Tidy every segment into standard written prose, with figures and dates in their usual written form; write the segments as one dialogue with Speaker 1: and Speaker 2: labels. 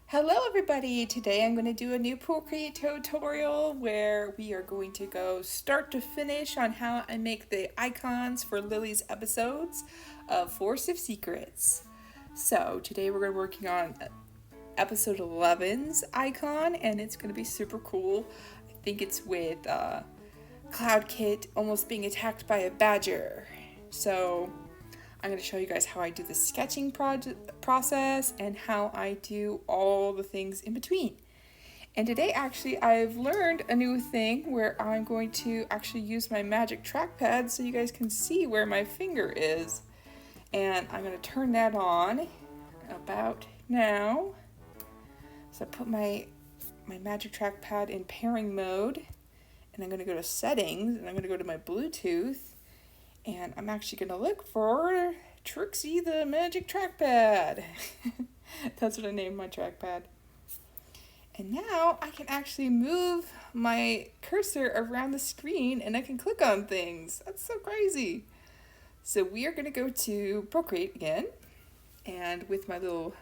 Speaker 1: Hello everybody! Today I'm going to do a new Procreate tutorial where we are going to go start to finish on how I make the icons for Lily's episodes of Force of Secrets. So today we're going to be working on episode 11's icon and it's going to be super cool. I think it's with Cloud Kit almost being attacked by a badger. So I'm going to show you guys how I do the sketching process and how I do all the things in between. And today actually I've learned a new thing where I'm going to actually use my magic trackpad so you guys can see where my finger is. And I'm going to turn that on about now. So I put my magic trackpad in pairing mode and I'm going to go to settings and I'm going to go to my Bluetooth. And I'm actually going to look for Trixie the Magic Trackpad. That's what I named my trackpad. And now I can actually move my cursor around the screen and I can click on things. That's so crazy. So we are going to go to Procreate again. And with my little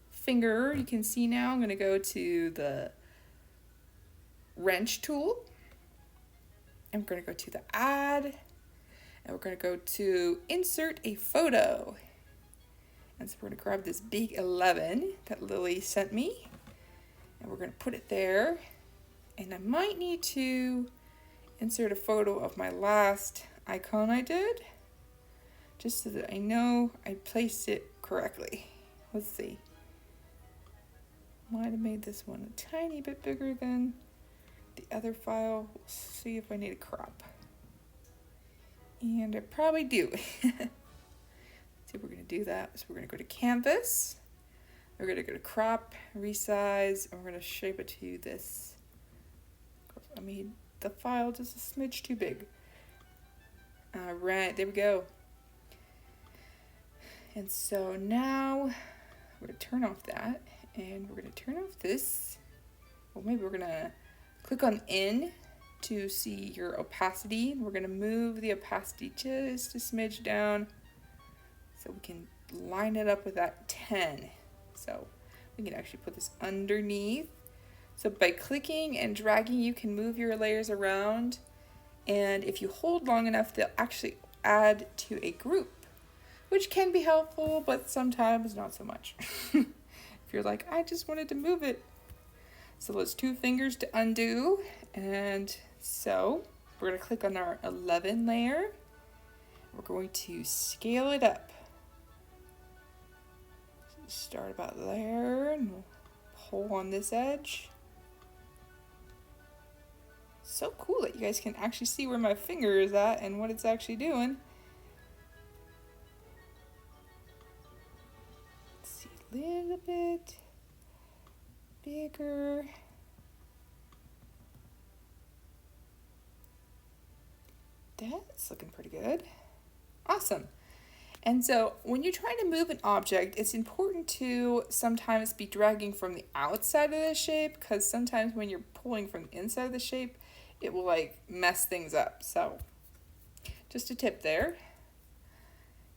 Speaker 1: finger, you can see now I'm going to go to the wrench tool. I'm going to go to the add. And we're going to go to insert a photo. And so we're going to grab this big 11 that Lily sent me. And we're going to put it there. And I might need to insert a photo of my last icon I did. Just so that I know I placed it correctly. Let's see. Might have made this one a tiny bit bigger than the other file. We'll see if I need a crop. And I probably do. So we're going to do that. So we're going to go to canvas. We're going to go to crop, resize, and we're going to shape it to this. I made the file just a smidge too big. All right, there we go. And so now we're going to turn off that. And we're going to turn off this. Well, maybe we're going to click on in to see your opacity. We're going to move the opacity just a smidge down so we can line it up with that 10. So we can actually put this underneath. So by clicking and dragging, you can move your layers around. And if you hold long enough, they'll actually add to a group, which can be helpful, but sometimes not so much. If you're like, I just wanted to move it. So those 2 fingers to undo, and so we're going to click on our 11 layer. We're going to scale it up. Start about there, and we'll pull on this edge. So cool that you guys can actually see where my finger is at and what it's actually doing. Let's see, a little bit bigger. That's looking pretty good. Awesome. And so when you're trying to move an object, it's important to sometimes be dragging from the outside of the shape, because sometimes when you're pulling from the inside of the shape, it will like mess things up. So just a tip there.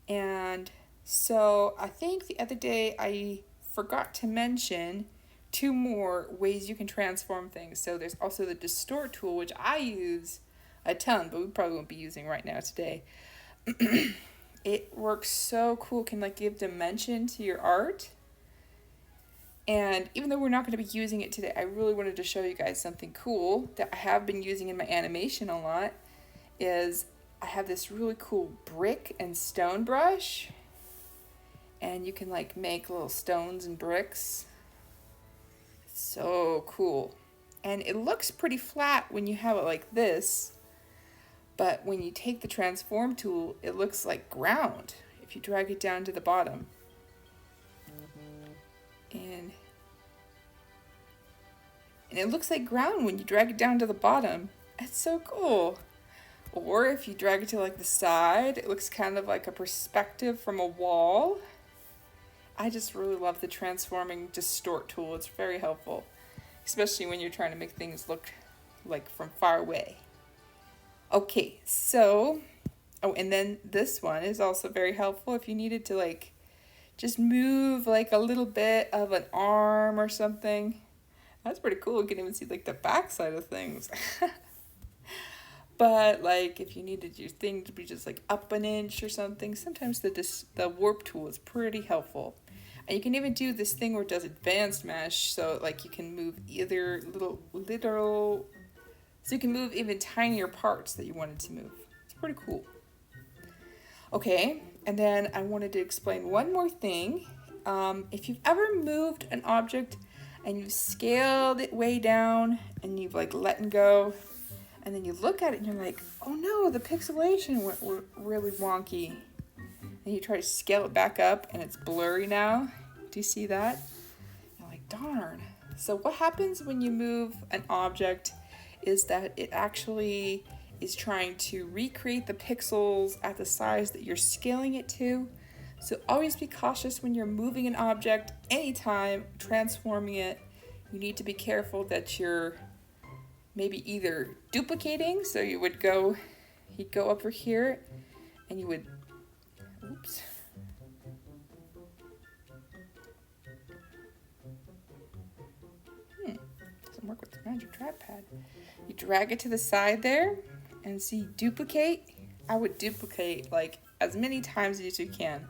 Speaker 1: And so I think the other day I forgot to mention 2 more ways you can transform things. So there's also the distort tool, which I use a ton, but we probably won't be using right now today. It works so cool, can like give dimension to your art. And even though we're not going to be using it today, I really wanted to show you guys something cool that I have been using in my animation a lot. Is I have this really cool brick and stone brush. And you can like make little stones and bricks. It's so cool. And it looks pretty flat when you have it like this. But when you take the transform tool, it looks like ground if you drag it down to the bottom. And it looks like ground when you drag it down to the bottom. It's so cool. Or if you drag it to like the side, it looks kind of like a perspective from a wall. I just really love the transforming distort tool. It's very helpful, especially when you're trying to make things look like from far away. Okay, so, oh, and then this one is also very helpful if you needed to like just move like a little bit of an arm or something. That's pretty cool. You can even see like the back side of things. But like if you needed your thing to be just like up an inch or something, sometimes the warp tool is pretty helpful. And you can even do this thing where it does advanced mesh, so like you can move either so you can move even tinier parts that you wanted to move. It's pretty cool. Okay, and then I wanted to explain one more thing. If you've ever moved an object and you've scaled it way down and you've like let go, and then you look at it and you're like, oh no, the pixelation went really wonky. And you try to scale it back up and it's blurry now. Do you see that? You're like, darn. So what happens when you move an object is that it actually is trying to recreate the pixels at the size that you're scaling it to. So always be cautious when you're moving an object, anytime transforming it. You need to be careful that you're maybe either duplicating, so you'd go over here and you would, oops. Doesn't work with the magic trackpad. You drag it to the side there and see duplicate. I would duplicate like as many times as you can.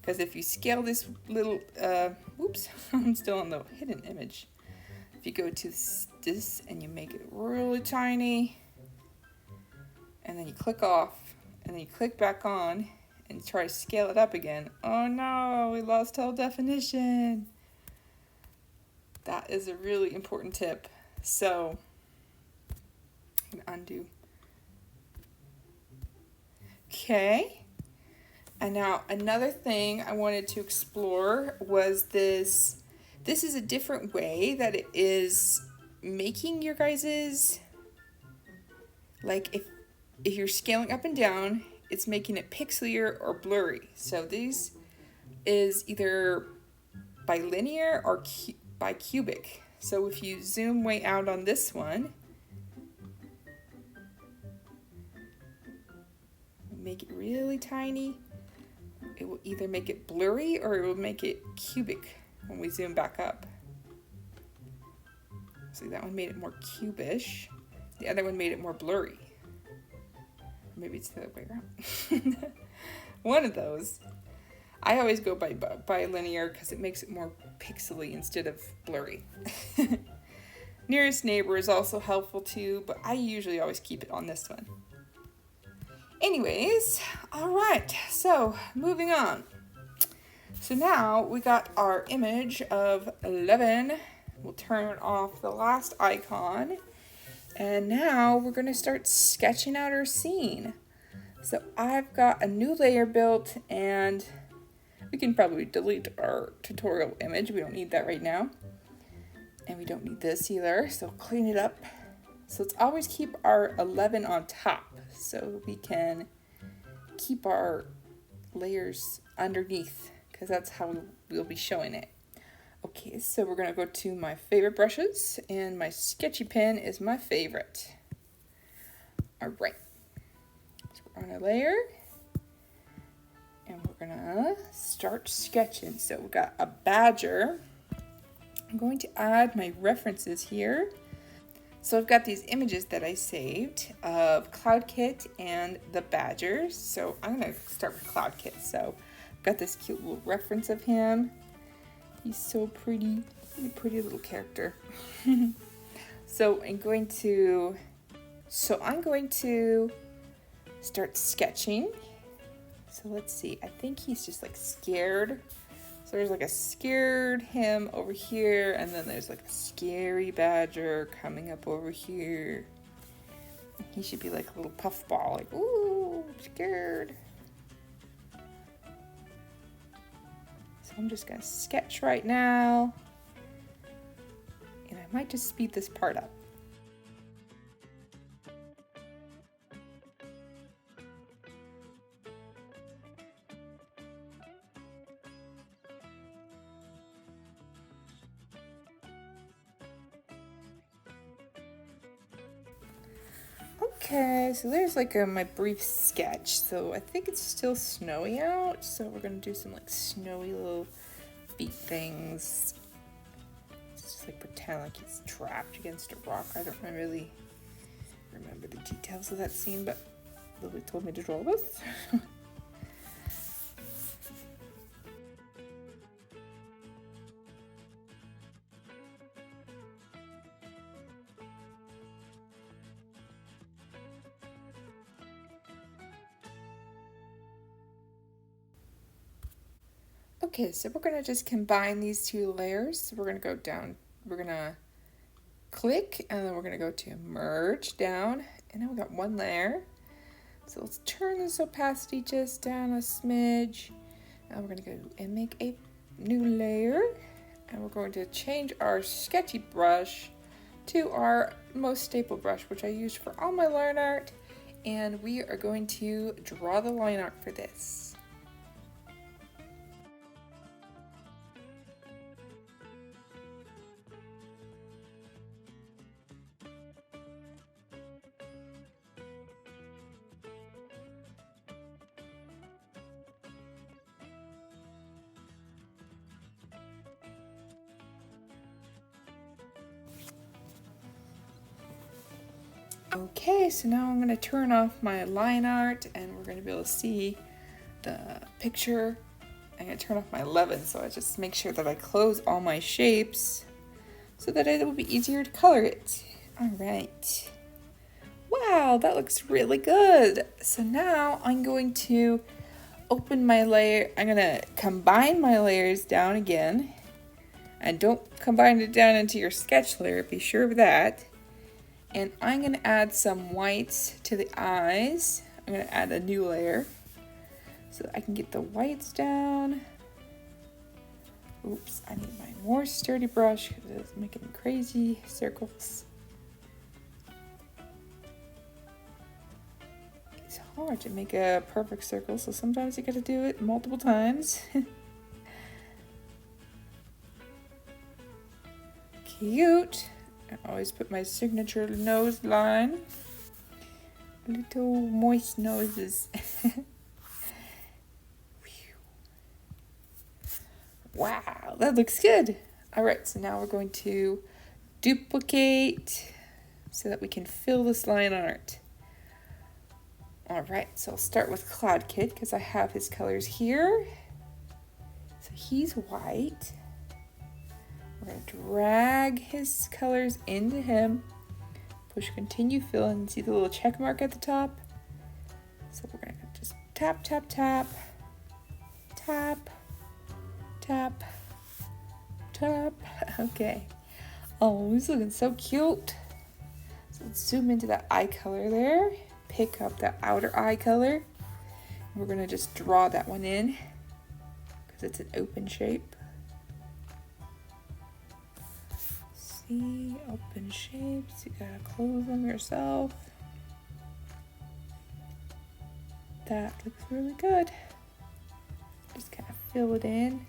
Speaker 1: Because if you scale this little, oops, I'm still on the hidden image. If you go to this and you make it really tiny, and then you click off, and then you click back on, and try to scale it up again. Oh no, we lost all definition. That is a really important tip. So, I'm gonna undo. Okay. And now another thing I wanted to explore was this. This is a different way that it is making your guys's, like if you're scaling up and down, it's making it pixelier or blurry. So this is either bilinear or bicubic. So if you zoom way out on this one, make it really tiny, it will either make it blurry or it will make it cubic when we zoom back up. See, that one made it more cubish. The other one made it more blurry. Maybe it's the other way around. One of those. I always go by linear because it makes it more pixely instead of blurry. Nearest neighbor is also helpful too, but I usually always keep it on this one. Anyways, all right, so moving on. So now we got our image of 11. We'll turn off the last icon. And now we're going to start sketching out our scene. So I've got a new layer built, and we can probably delete our tutorial image. We don't need that right now. And we don't need this either, so clean it up. So let's always keep our 11 on top so we can keep our layers underneath, because that's how we'll be showing it. Okay, so we're going to go to my favorite brushes, and my sketchy pen is my favorite. All right, so we're on a layer, and we're going to start sketching. So we've got a badger. I'm going to add my references here. So I've got these images that I saved of CloudKit and the badgers. So I'm going to start with CloudKit. So I've got this cute little reference of him. He's so pretty. He's a pretty little character. So I'm going to start sketching. So let's see. I think he's just like scared. So there's like a scared him over here, and then there's like a scary badger coming up over here. He should be like a little puffball, like, ooh, I'm scared. So I'm just gonna sketch right now. And I might just speed this part up. Okay, so there's like my brief sketch. So I think it's still snowy out, so we're gonna do some like snowy little feet things. Just like pretend like he's trapped against a rock. I don't really remember the details of that scene, but Lily told me to draw this. Okay, so we're gonna just combine these two layers. So we're gonna go down, we're gonna click, and then we're gonna go to merge down, and now we got one layer. So let's turn this opacity just down a smidge. Now we're gonna go and make a new layer, and we're going to change our sketchy brush to our most staple brush, which I use for all my line art, and we are going to draw the line art for this. Okay, so now I'm going to turn off my line art and we're going to be able to see the picture. I'm going to turn off my 11, so I just make sure that I close all my shapes so that it will be easier to color it. All right. Wow, that looks really good. So now I'm going to open my layer. I'm going to combine my layers down again. And don't combine it down into your sketch layer, be sure of that. And I'm going to add some whites to the eyes. I'm going to add a new layer so that I can get the whites down. Oops, I need my more sturdy brush because it's making crazy circles. It's hard to make a perfect circle, so sometimes you got to do it multiple times. Cute. I always put my signature nose line. Little moist noses. Wow, that looks good. All right, so now we're going to duplicate so that we can fill this line art. All right, so I'll start with Cloud Kid because I have his colors here. So he's white. We're going to drag his colors into him. Push continue fill and see the little check mark at the top. So we're going to just tap, tap, tap, tap, tap, tap. Okay. Oh, he's looking so cute. So let's zoom into that eye color there. Pick up that outer eye color. We're going to just draw that one in because it's an open shape. See, open shapes, you gotta close them yourself. That looks really good. Just kind of fill it in.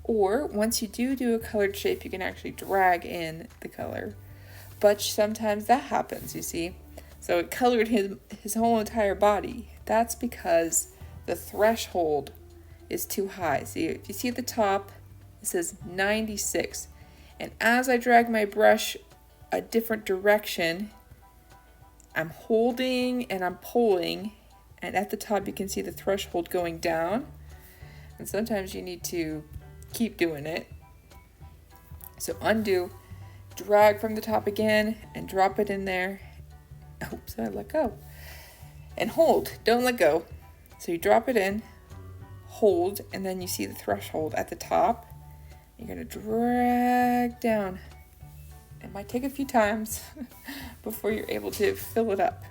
Speaker 1: Or once you do a colored shape, you can actually drag in the color. But sometimes that happens, you see. So it colored his whole entire body. That's because the threshold is too high. See, if you see at the top, it says 96. And as I drag my brush a different direction, I'm holding and I'm pulling, and at the top you can see the threshold going down. And sometimes you need to keep doing it. So undo, drag from the top again, and drop it in there. Oops, I let go. And hold, don't let go. So you drop it in, hold, and then you see the threshold at the top. You're going to drag down. It might take a few times before you're able to fill it up.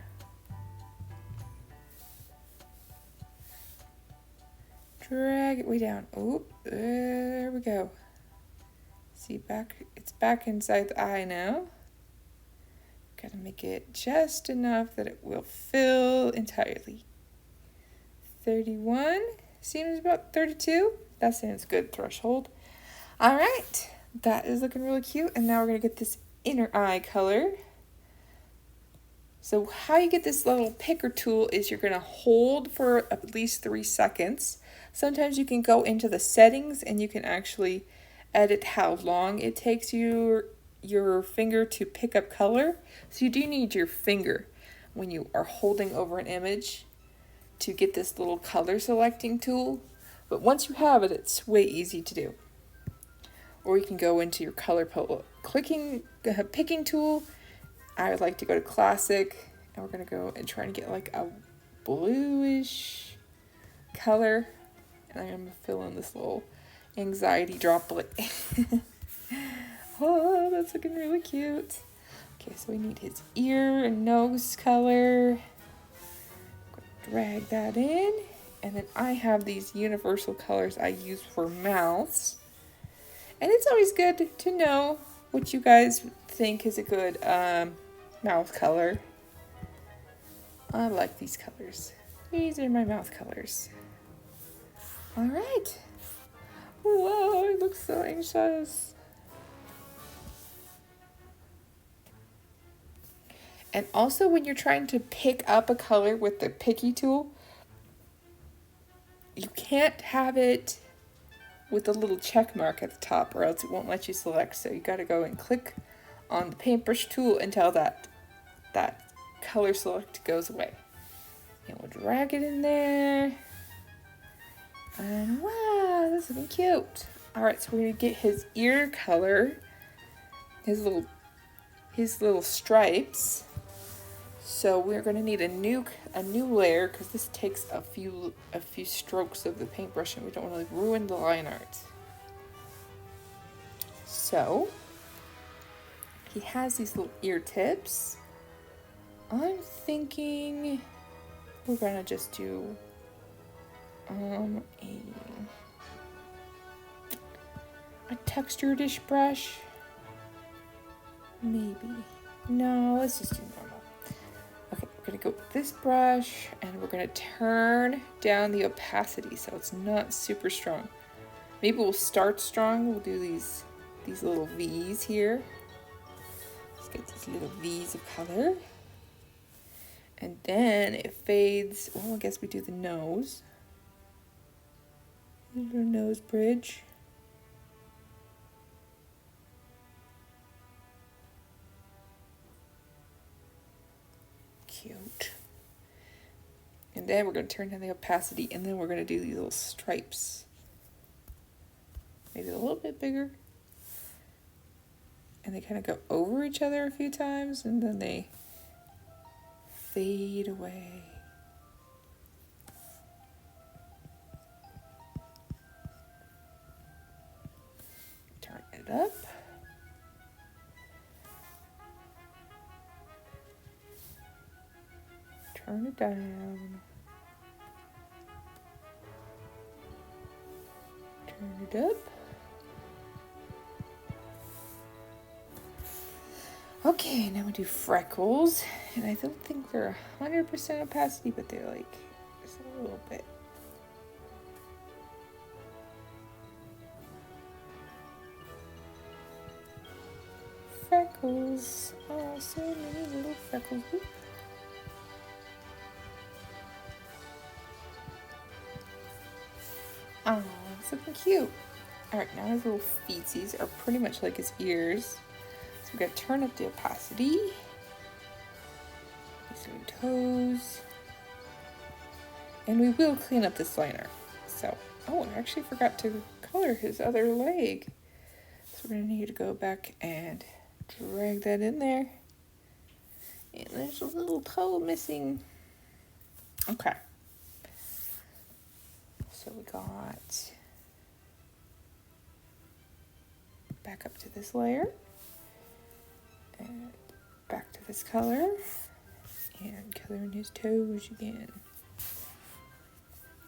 Speaker 1: Drag it way down. Oop, there we go. See, it's back inside the eye now. Got to make it just enough that it will fill entirely. 31. Seems about 32. That sounds good threshold. All right, that is looking really cute. And now we're gonna get this inner eye color. So how you get this little picker tool is you're going to hold for at least 3 seconds. Sometimes you can go into the settings and you can actually edit how long it takes your finger to pick up color. So you do need your finger when you are holding over an image to get this little color selecting tool. But once you have it, it's way easy to do. Or you can go into your color picking tool. I would like to go to classic, and we're going to go and try to get like a bluish color. And I'm going to fill in this little anxiety droplet. Oh, that's looking really cute. Okay, so we need his ear and nose color. Drag that in. And then I have these universal colors I use for mouths. And it's always good to know what you guys think is a good mouth color. I like these colors. These are my mouth colors. All right. Whoa, it looks so anxious. And also when you're trying to pick up a color with the picky tool, you can't have it with a little check mark at the top or else it won't let you select. So you got to go and click on the paintbrush tool until that color select goes away. And we'll drag it in there. And wow, that's looking cute. All right, so we're gonna get his ear color, his little stripes. So we're gonna need a new layer because this takes a few strokes of the paintbrush and we don't want to ruin the line art. So he has these little ear tips. I'm thinking we're gonna just do a textured-ish brush. Maybe. No, let's just do normal. Okay, we're gonna go with this brush and we're gonna turn down the opacity so it's not super strong. Maybe we'll start strong. We'll do these little V's here. Let's get these little V's of color. And then it fades. Well, I guess we do the nose. Little nose bridge. Cute. And then we're going to turn down the opacity and then we're going to do these little stripes. Maybe a little bit bigger. And they kind of go over each other a few times and then they fade away. Turn it up. Turn it down. Turn it up. Okay, now we do freckles. And I don't think they're 100% opacity, but they're like just a little bit. Freckles. Oh, so many little freckles. Oh, it's looking cute. Alright, now his little feetsies are pretty much like his ears. So we're going to turn up the opacity. These little toes. And we will clean up this liner. So, oh, I actually forgot to color his other leg. So we're going to need to go back and drag that in there. And there's a little toe missing. Okay. So we got back up to this layer and back to this color and color in his toes again.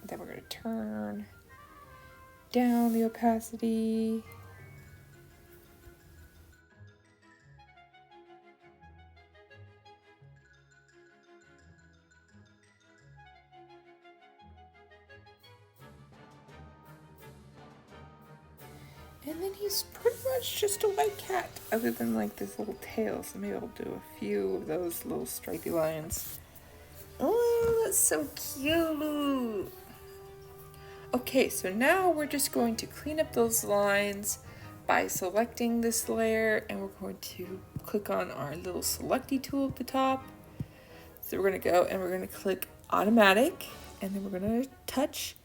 Speaker 1: And then we're going to turn down the opacity. And then he's pretty much just a white cat, other than like this little tail. So maybe I'll do a few of those little stripy lines. Oh, that's so cute. Okay, so now we're just going to clean up those lines by selecting this layer, and we're going to click on our little selecty tool at the top. So we're going to go and we're going to click automatic, and then we're going to touch,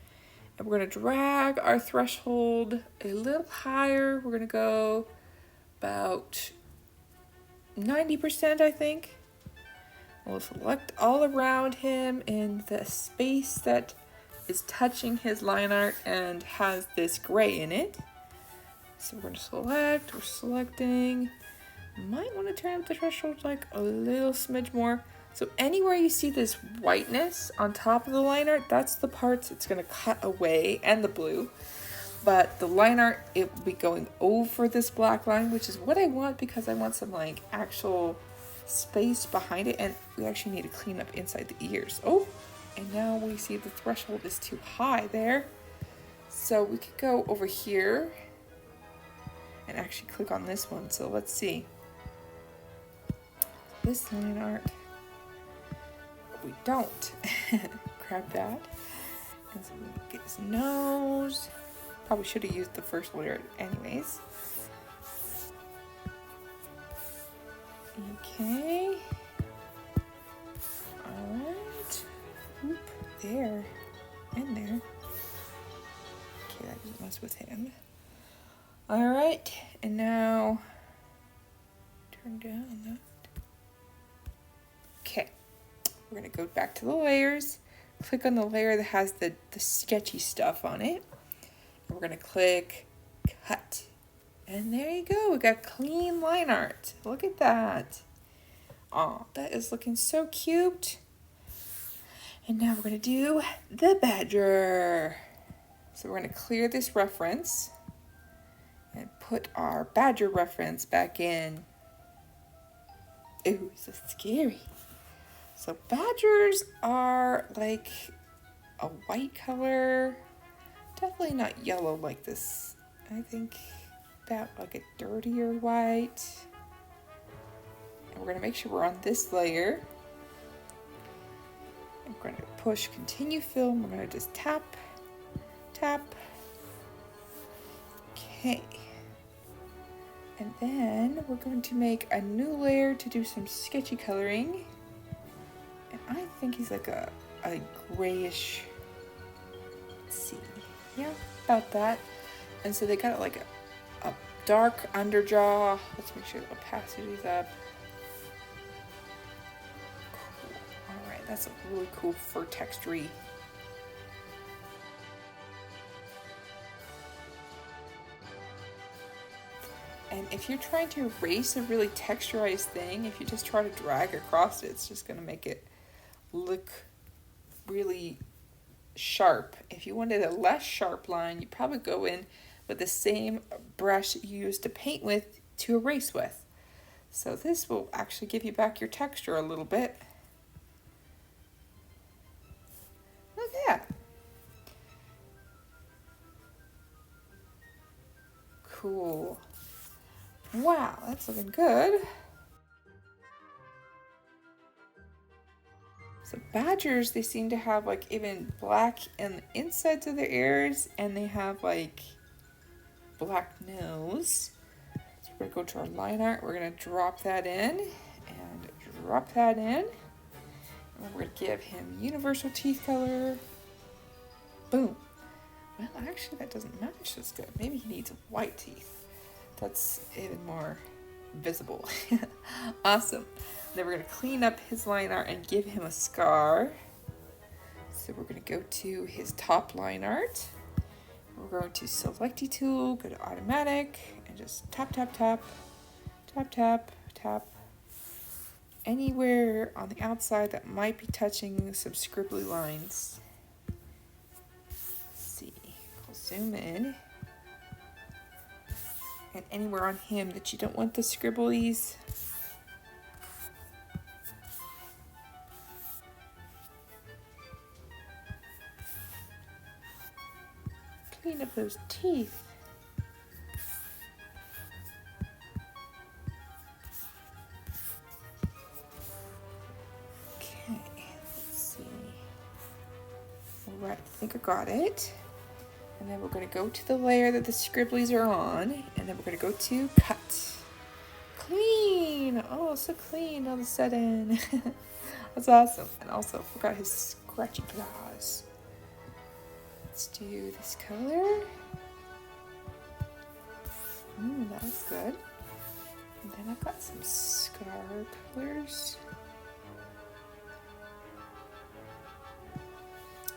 Speaker 1: and we're going to drag our threshold a little higher. We're going to go about 90%, I think. We'll select all around him in the space that is touching his line art and has this gray in it. So we're going to select, we're selecting. Might want to turn up the threshold like a little smidge more. So anywhere you see this whiteness on top of the line art, that's the parts it's going to cut away, and the blue. But the line art, it will be going over this black line, which is what I want because I want some like actual space behind it, and we actually need to clean up inside the ears. Oh, and now we see the threshold is too high there. So we could go over here and actually click on this one. So let's see. This line art, we don't. Grab that. And so we get his nose. Probably should have used the first layer anyways. Okay. Alright. Oop, there. And there. Okay, that doesn't mess with him. Alright, and now turn down that. Okay. We're gonna go back to the layers. Click on the layer that has the sketchy stuff on it. And we're gonna click cut. And there you go, we got clean line art. Look at that. Oh, that is looking so cute. And now we're gonna do the badger. So we're gonna clear this reference and put our badger reference back in. Ooh, so scary. So badgers are like a white color, definitely not yellow like this. I think about like a dirtier white. And we're gonna make sure we're on this layer. I'm gonna push continue film. We're gonna just tap, tap. Okay. And then we're going to make a new layer to do some sketchy coloring. And I think he's like a grayish, let's see, yeah, about that. And so they got like a dark underjaw. Let's make sure the opacity's up. Cool. All right, that's a really cool fur texture-y. And if you're trying to erase a really texturized thing, if you just try to drag across it, it's just going to make it look really sharp. If you wanted a less sharp line, you probably go in with the same brush you used to paint with to erase with. So this will actually give you back your texture a little bit. Look at that. Cool. Wow, that's looking good. So badgers, they seem to have like even black in the insides of their ears, and they have like black nose. So we're gonna go to our line art. We're gonna drop that in and drop that in. And we're gonna give him universal teeth color. Boom. Well, actually that doesn't match as good. Maybe he needs white teeth. That's even more visible. Awesome. Then we're going to clean up his line art and give him a scar. So we're going to go to his top line art. We're going to selecty tool, go to automatic, and just tap, tap, tap, tap, tap, tap. Anywhere on the outside that might be touching some scribbly lines. Let's see, I'll zoom in. And anywhere on him that you don't want the scribblies. Clean up those teeth. got it. And then we're going to go to the layer that the scribblies are on, and then we're going to go to cut. Clean! Oh, so clean all of a sudden. That's awesome. And also forgot his scratchy claws. Let's do this color. That looks good. And then I've got some scar colors.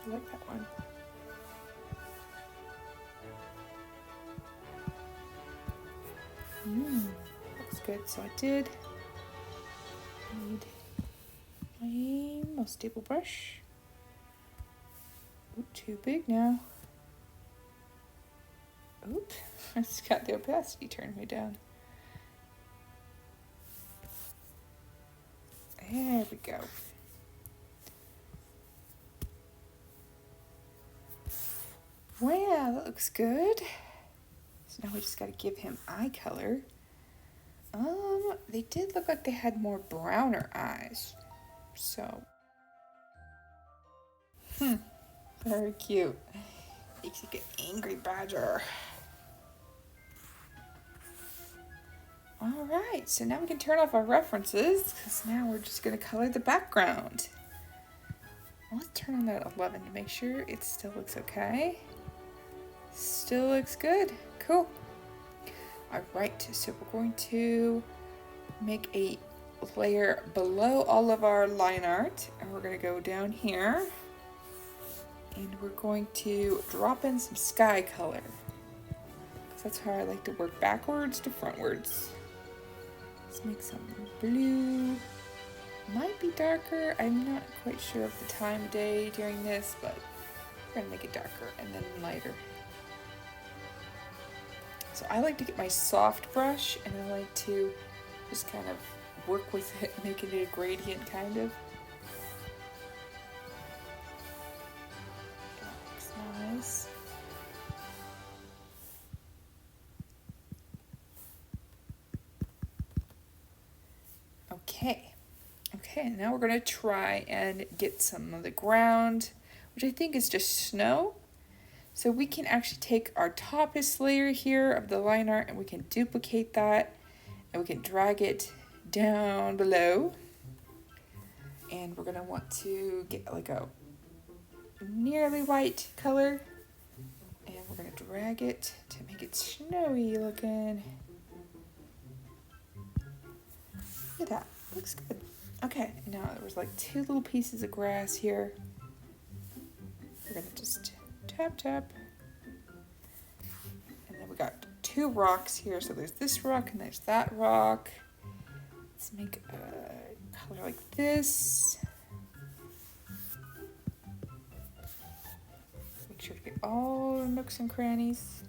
Speaker 1: I like that one. Looks good. So I did need my most stable brush. Ooh, too big now. Oop, I just got the opacity turned way down. There we go. Wow, that looks good. So now we just got to give him eye color. They did look like they had more browner eyes. So, very cute. Makes you get angry badger. All right, so now we can turn off our references because now we're just going to color the background. Let's turn on that 11 to make sure it still looks okay. Still looks good. Cool. All right, so we're going to make a layer below all of our line art, and we're going to go down here, and we're going to drop in some sky color. That's how I like to work backwards to frontwards. Let's make some blue. Might be darker. I'm not quite sure of the time of day during this, but we're gonna make it darker and then lighter. So I like to get my soft brush and I like to just kind of work with it, making it a gradient kind of. That looks nice. Okay, now we're going to try and get some of the ground, which I think is just snow. So we can actually take our toppest layer here of the line art and we can duplicate that and we can drag it down below. And we're going to want to get like a nearly white color and we're going to drag it to make it snowy looking. Look at that, looks good. Okay, now there was like 2 little pieces of grass here. We're gonna just tap. And then we got 2 rocks here. So there's this rock and there's that rock. Let's make a color like this. Make sure to get all the nooks and crannies.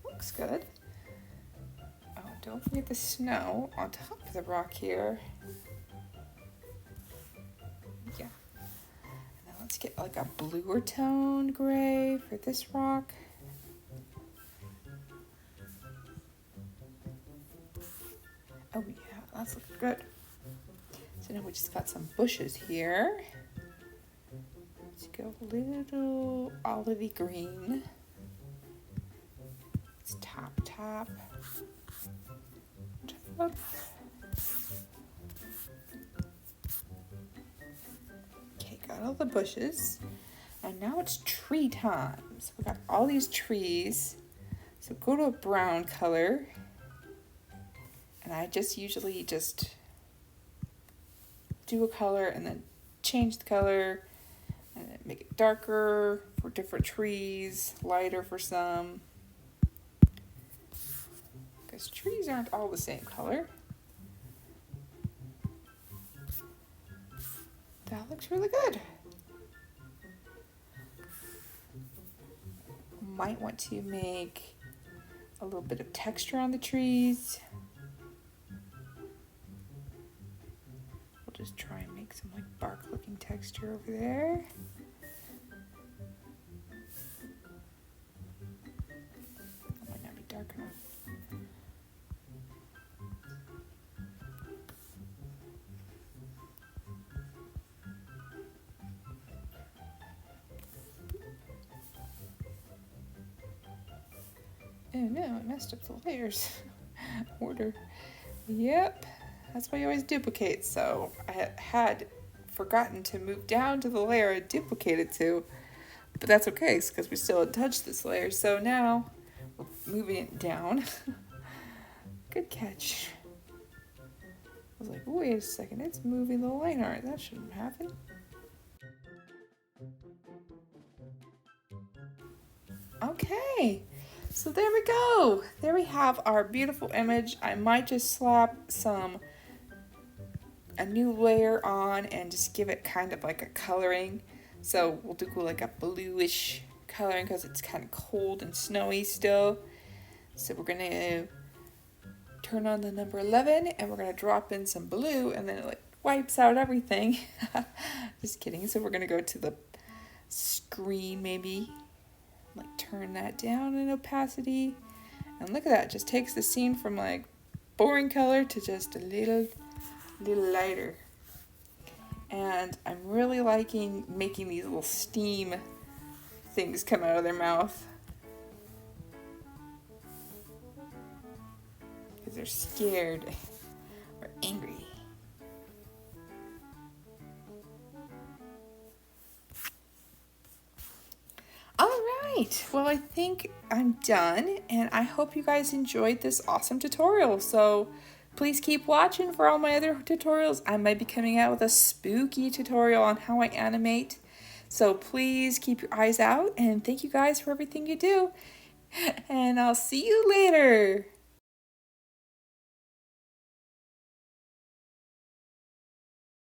Speaker 1: Looks good. Don't forget the snow on top of the rock here. Yeah. And then let's get like a bluer toned gray for this rock. Oh yeah, that's looking good. So now we just got some bushes here. Let's go a little olivey green. Let's tap. Okay, got all the bushes. And now it's tree time. So we got all these trees. So go to a brown color. And I just usually just do a color and then change the color and then make it darker for different trees, lighter for some. Because trees aren't all the same color. That looks really good. Might want to make a little bit of texture on the trees. We'll just try and make some like bark looking texture over there. That might not be dark enough. Oh no, I messed up the layers. Order. Yep. That's why you always duplicate. So I had forgotten to move down to the layer I duplicated to. But that's okay, because we still had touched this layer. So now we're moving it down. Good catch. I was like, wait a second, it's moving the line art. That shouldn't happen. Okay, so there we go. There we have our beautiful image. I might just slap a new layer on and just give it kind of like a coloring. So we'll do like a bluish coloring because it's kind of cold and snowy still. So we're gonna turn on the number 11 and we're gonna drop in some blue, and then it like wipes out everything. Just kidding. So we're gonna go to the screen, maybe like turn that down in opacity, and look at that, it just takes the scene from like boring color to just a little lighter. And I'm really liking making these little steam things come out of their mouth because they're scared or angry. All right, well, I think I'm done, and I hope you guys enjoyed this awesome tutorial. So please keep watching for all my other tutorials. I might be coming out with a spooky tutorial on how I animate. So please keep your eyes out, and thank you guys for everything you do. And I'll see you later.